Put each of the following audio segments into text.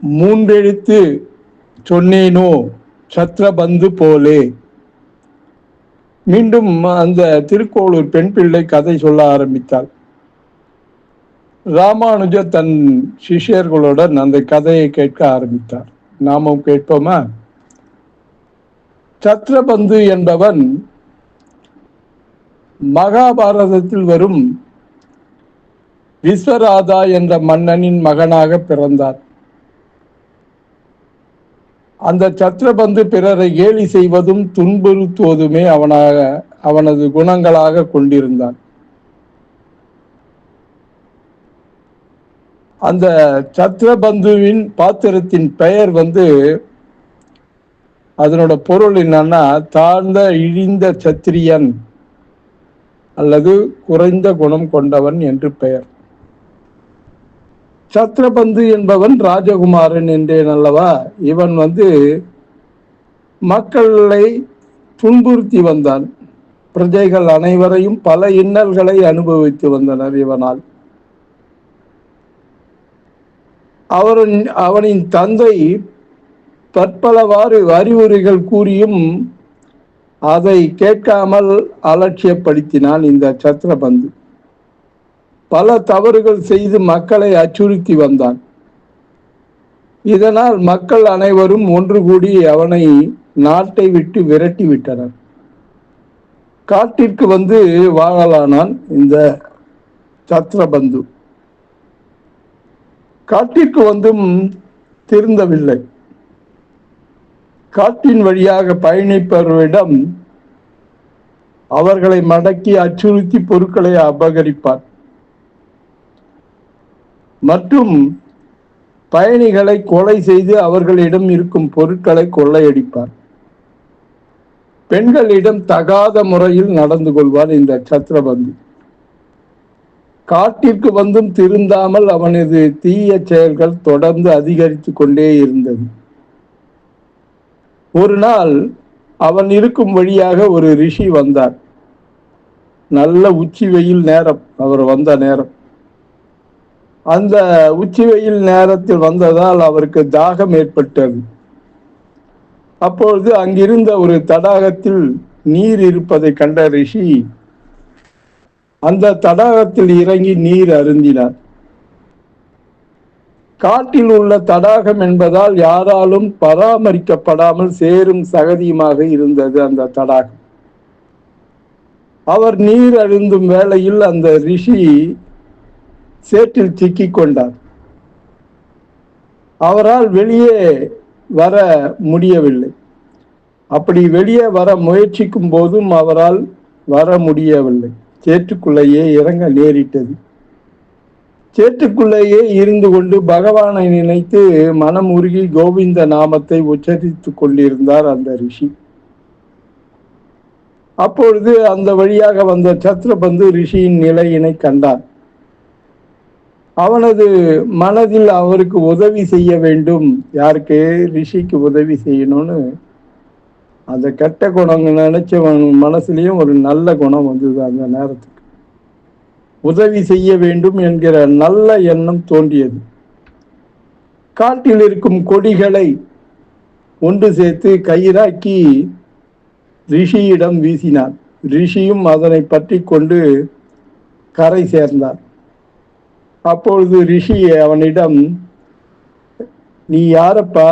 மூன்றெழுத்து சொன்னேனோ சத்ரபந்து போலே. மீண்டும் அந்த திருக்கோளூர் பெண் பிள்ளை கதை சொல்ல ஆரம்பித்தாள். ராமானுஜர் தன் சிஷ்யர்களுடன் அந்த கதையை கேட்க ஆரம்பித்தார். நாமும் கேட்போமா? சத்ரபந்து என்பவன் மகாபாரதத்தில் வரும் விஸ்வராதா என்ற மன்னனின் மகனாக பிறந்தார். அந்த சத்ரபந்து பிறரை கேலி செய்வதும் துன்புறுத்துவதுமே அவனது குணங்களாக கொண்டிருந்தான். அந்த சத்ரபந்துவின் பாத்திரத்தின் பெயர் அதனோட பொருள் என்னன்னா, தாழ்ந்த இழிந்த சத்திரியன் அல்லது குறைந்த குணம் கொண்டவன் என்று பெயர். சத்ரபந்து என்பவன் ராஜகுமாரன் என்றேன் அல்லவா. இவன் மக்களை துன்புறுத்தி வந்தான். பிரஜைகள் அனைவரையும் பல இன்னல்களை அனுபவித்து வந்தனர் இவனால். அவனின் தந்தை பற்பலவாறு அறிவுரைகள் கூறியும் அதை கேட்காமல் அலட்சியப்படுத்தினான் இந்த சத்ரபந்து. பல தவறுகள் செய்து மக்களை அச்சுறுத்தி வந்தான். இதனால் மக்கள் அனைவரும் ஒன்று கூடி அவனை நாட்டை விட்டு விரட்டி விட்டனர். காட்டிற்கு வாழலானான் இந்த சத்ரபந்து. காட்டிற்கு திருந்தவில்லை. காட்டின் வழியாக பயணிப்பவர்களிடம் அவர்களை மடக்கி அச்சுறுத்தி பொருட்களை அபகரிப்பார் மற்றும் பயணிகளை கொலை செய்து அவர்களிடம் இருக்கும் பொருட்களை கொள்ளையடிப்பார். பெண்களிடம் தகாத முறையில் நடந்து கொள்வார் இந்த சத்ரபந்து. காட்டிற்கு திருந்தாமல் அவனது தீய செயல்கள் தொடர்ந்து அதிகரித்து கொண்டே இருந்தது. ஒரு நாள் அவன் இருக்கும் வழியாக ஒரு ரிஷி வந்தார். நல்ல உச்சி வெயில் நேரம் அவர் வந்த நேரம். அந்த உச்சி வெயில் நேரத்தில் வந்ததால் அவருக்கு தாகம் ஏற்பட்டது. அப்பொழுது அங்கிருந்த ஒரு தடாகத்தில் நீர் இருப்பதை கண்ட ரிஷி அந்த தடாகத்தில் இறங்கி நீர் அருந்தினார். காட்டில் உள்ள தடாகம் என்பதால் யாராலும் பராமரிக்கப்படாமல் சேரும் சகதியுமாக இருந்தது அந்த தடாகம். அவர் நீர் அருந்தும் வேளையில் அந்த ரிஷி சேற்றில் சிக்கிக் கொண்டார். அவரால் வெளியே வர முடியவில்லை. அப்படி வெளியே வர முயற்சிக்கும் போதும் அவரால் வர முடியவில்லை. சேற்றுக்குள்ளேயே இறங்க நேரிட்டது. சேற்றுக்குள்ளேயே இருந்து கொண்டு பகவானை நினைத்து மனம் உருகி கோவிந்த நாமத்தை உச்சரித்துக் கொண்டிருந்தார் அந்த ரிஷி. அப்பொழுது அந்த வழியாக வந்த சத்ரபந்து ரிஷியின் நிலையினை கண்டார். அவனது மனதில் அவருக்கு உதவி செய்ய வேண்டும், யாருக்கு? ரிஷிக்கு உதவி செய்யணும்னு அந்த கெட்ட குணம் நினைச்சவன் மனசுலயும் ஒரு நல்ல குணம் வந்தது. அந்த நேரத்துக்கு உதவி செய்ய வேண்டும் என்கிற நல்ல எண்ணம் தோன்றியது. காட்டில் இருக்கும் கொடிகளை ஒன்று சேர்த்து கயிறாக்கி ரிஷியிடம் வீசினான். ரிஷியும் அதனை பற்றி கொண்டு கரை சேர்ந்தார். அப்பொழுது ரிஷி அவனிடம், நீ யாரப்பா,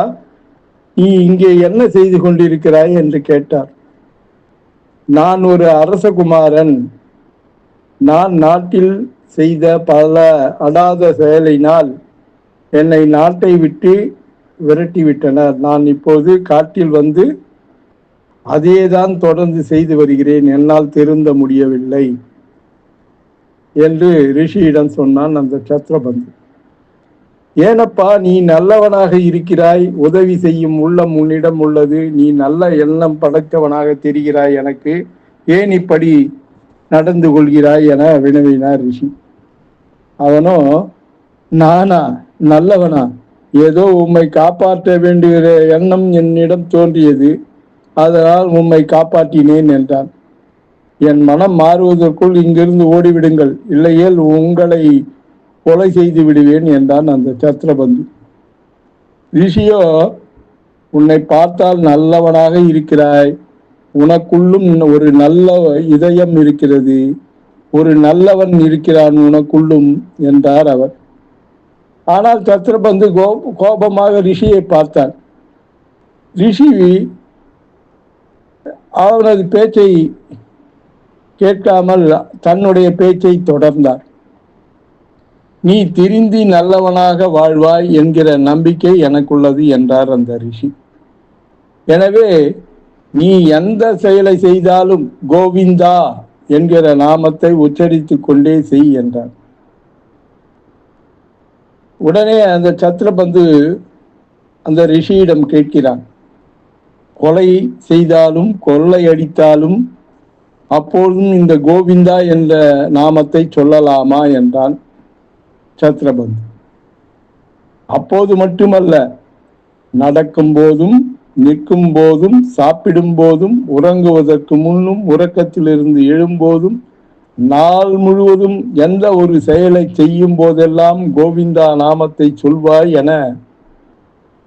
நீ இங்கே என்ன செய்து கொண்டிருக்கிறாய் என்று கேட்டார். நான் ஒரு அரசகுமாரன். நான் நாட்டில் செய்த பல அடாத செயலினால் என்னை நாட்டை விட்டு விரட்டி விட்டனர். நான் இப்போது காட்டில் அதேதான் தொடர்ந்து செய்து வருகிறேன். என்னால் திருந்த முடியவில்லை என்று ரிஷியிடம் சொன்னான் அந்த சத்ரபந்து. ஏனப்பா, நீ நல்லவனாக இருக்கிறாய், உதவி செய்யும் உள்ளம் உன்னிடம் உள்ளது, நீ நல்ல எண்ணம் படைத்தவனாக தெரிகிறாய், எனக்கு ஏன் இப்படி நடந்து கொள்கிறாய் என வினவினார் ரிஷி. அவனோ, நானா நல்லவனா? ஏதோ உம்மை காப்பாற்ற வேண்டிய எண்ணம் என்னிடம் தோன்றியது, அதனால் உம்மை காப்பாற்றினேன் என்றான். என் மனம் மாறுவதற்குள் இங்கிருந்து ஓடிவிடுங்கள், இல்லையேல் உங்களை கொலை செய்து விடுவேன் என்றான் அந்த சத்ரபந்து. ரிஷியோ, உன்னை பார்த்தால் நல்லவனாக இருக்கிறாய், உனக்குள்ளும் ஒரு நல்ல இதயம் இருக்கிறது, ஒரு நல்லவன் இருக்கிறான் உனக்குள்ளும் என்றார் அவர். ஆனால் சத்ரபந்து கோபமாக ரிஷியை பார்த்தார். ரிஷி அவனது பேச்சை கேட்காமல் தன்னுடைய பேச்சை தொடர்ந்தார். நீ திருந்தி நல்லவனாக வாழ்வாய் என்கிற நம்பிக்கை எனக்குள்ளது என்றார் அந்த ரிஷி. எனவே நீ எந்த செயலை செய்தாலும் கோவிந்தா என்கிற நாமத்தை உச்சரித்துக் கொண்டே செய் என்றார். உடனே அந்த சத்ரபந்து அந்த ரிஷியிடம் கேட்கிறான், கொலை செய்தாலும் கொள்ளை அடித்தாலும் அப்பொழுதும் இந்த கோவிந்தா என்ற நாமத்தை சொல்லலாமா என்றான் சத்ரபந்து. அப்போது மட்டுமல்ல, நடக்கும் போதும், நிற்கும் போதும், சாப்பிடும் போதும், உறங்குவதற்கு முன்னும், உறக்கத்திலிருந்து எழும்போதும், நாள் முழுவதும் எந்த ஒரு செயலை செய்யும் போதெல்லாம் கோவிந்தா நாமத்தை சொல்வாய் என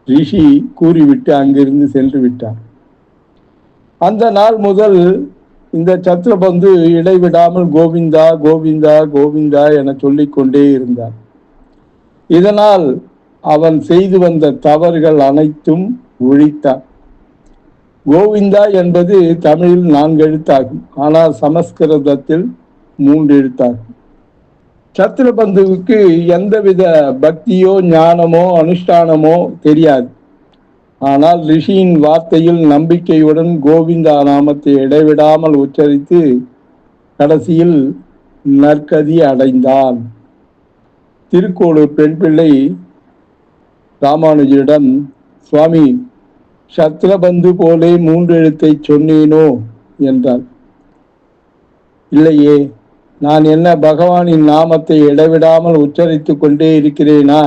ரிஷி கூறிவிட்டு அங்கிருந்து சென்று விட்டார். அந்த நாள் முதல் இந்த சத்ரபந்து இடைவிடாமல் கோவிந்தா கோவிந்தா கோவிந்தா என சொல்லிக்கொண்டே இருந்தார். இதனால் அவன் செய்து வந்த தவறுகள் அனைத்தும் ஒழித்தான். கோவிந்தா என்பது தமிழில் 4 எழுத்தாகும், ஆனால் சமஸ்கிருதத்தில் 3 எழுத்தாகும். சத்ரபந்துவுக்கு எந்தவித பக்தியோ ஞானமோ அனுஷ்டானமோ தெரியாது. ஆனால் ரிஷியின் வார்த்தையில் நம்பிக்கையுடன் கோவிந்தா நாமத்தை இடைவிடாமல் உச்சரித்து கடைசியில் நற்கதி அடைந்தான். திருக்கோளூர் பெண் பிள்ளை ராமானுஜரிடம், சுவாமி, சத்ரபந்து போலே 3 எழுத்தை சொன்னேனோ என்றார். இல்லையே, நான் என்ன பகவானின் நாமத்தை இடைவிடாமல் உச்சரித்து கொண்டே இருக்கிறேனா,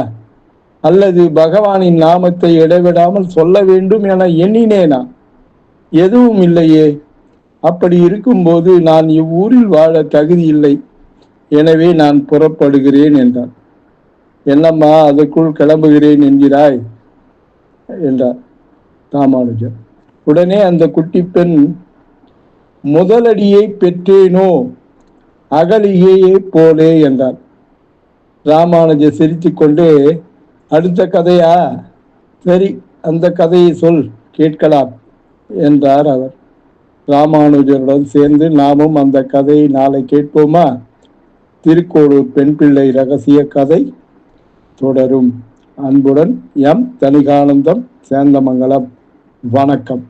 அல்லது பகவானின் நாமத்தை இடைவிடாமல் சொல்ல வேண்டும் என எண்ணினேனா? எதுவும் இல்லையே. அப்படி இருக்கும்போது நான் இவ்வூரில் வாழ தகுதி இல்லை, எனவே நான் புறப்படுகிறேன் என்றார். என்னம்மா அதற்குள் கிளம்புகிறேன் என்கிறாய் என்றார் ராமானுஜர். உடனே அந்த குட்டி பெண், முதலடியை பெற்றேனோ அகலிகையே போலே என்றார். ராமானுஜர் சிரித்துக்கொண்டே, அடுத்த கதையா? சரி, அந்த கதையை சொல், கேட்கலாம் என்றார் அவர். ராமானுஜருடன் சேர்ந்து நாமும் அந்த கதையை நாளை கேட்போமா? திருக்கோளூர் பெண் பிள்ளை ரகசிய கதை தொடரும். அன்புடன் எம். தணிகானந்தம், சேந்தமங்கலம். வணக்கம்.